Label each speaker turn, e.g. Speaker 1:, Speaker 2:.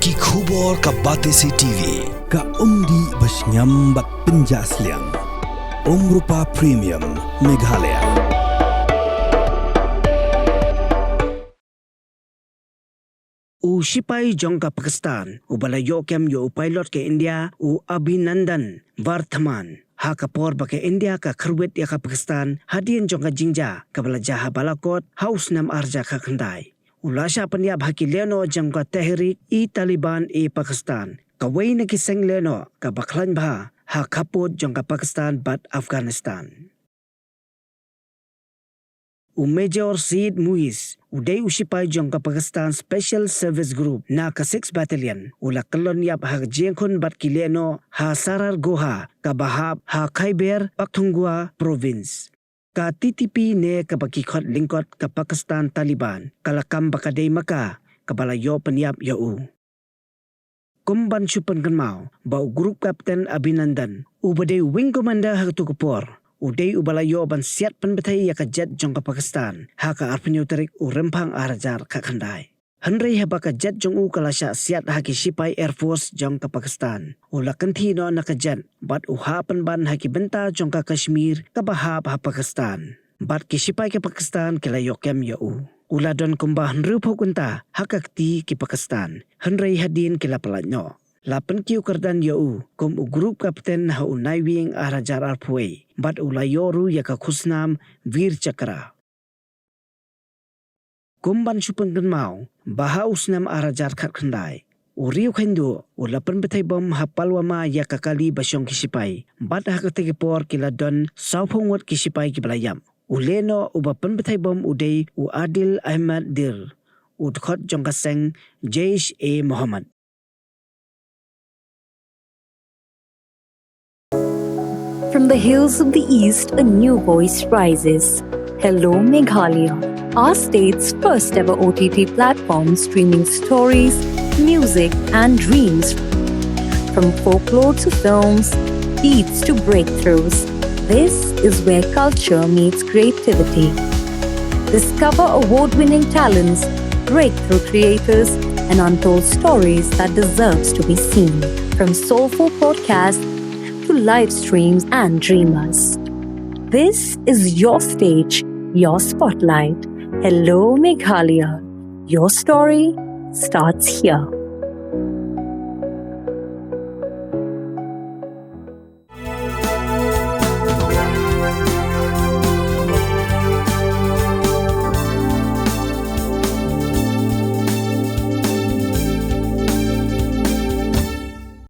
Speaker 1: Ki khubor ka Batesi TV. Ka umdi basnyam bat penjaslian. Rupa Premium Meghalaya.
Speaker 2: Shipai jongka Pakistan, balayo kem yo pilot ke India, Abhinandan Varthaman. Ha kapor ba ke India ka kharwet ya ka Pakistan, hadian jongka jingja, kabala jaha balakot, haus nam arja ka khandai. Lasha Pynïap haki leno jongka Tehrik Taliban Pakistan. Kawai na kiseng leno ka baklan bha, ha kapot jongka Pakistan bat Afghanistan. Major Sid Muiz, uday Shipai jongka Pakistan Special Service Group na ka 6 Battalion, ula Pynïap ha jengkon bat kileno ha Sarar Goha, ka Bahab ha Khyber Pakhtunkhwa Province. Ka TTP ne ka bakikot lingkot ka Pakistan Taliban, kalakam bakaday maka, kabalayo Pynïap yau. Kumban Supan Kanmao, bau Group Captain Abhinandan, ubaday Wing Commander ha Tukupor. Uday ubalayo ban siat penbetay ya ka jet jongka Pakistan, ha ka arpenyoterik rempang arajar ka khandai. Henry haba ka jet jong kalasya siat ha ki Shipai Air Force jongka Pakistan. Ula kantino na ka jet, bat uhapan ban ha ki benta jongka Kashmir ka Bahab ha Pakistan. Bat ki Shipai ke Pakistan kilayo kem yau. Ula don kumba Henry Pokunta ha kakti ki Pakistan. Henry hadin kila pelanyo. Lapan kiu kerdan yau, kum Group Kapten ha unaiwing arajar arpue, bat ulayoru ya ka khusnam Veer Chakra. Kumban Supan Kanmao, baha usnam arajar khat khandai. Uriu khendu, ulapan betay bom ha palwama ya ka kali basyong ki Shipai, bat ha kategipor kila don saupungwat ki Shipai ki Balayam. Uleno ubapan betay bom uday Adil Ahmad Dir, udkhot jongkaseng Jaish Muhammad.
Speaker 3: From the hills of the east, a new voice rises. Hello Meghalaya, our state's first ever OTT platform streaming stories, music and dreams. From folklore to films, beats to breakthroughs, this is where culture meets creativity. Discover award-winning talents, breakthrough creators, and untold stories that deserves to be seen. From soulful podcasts to live streams and dreamers. This is your stage, your spotlight. Hello Meghalaya. Your story starts here.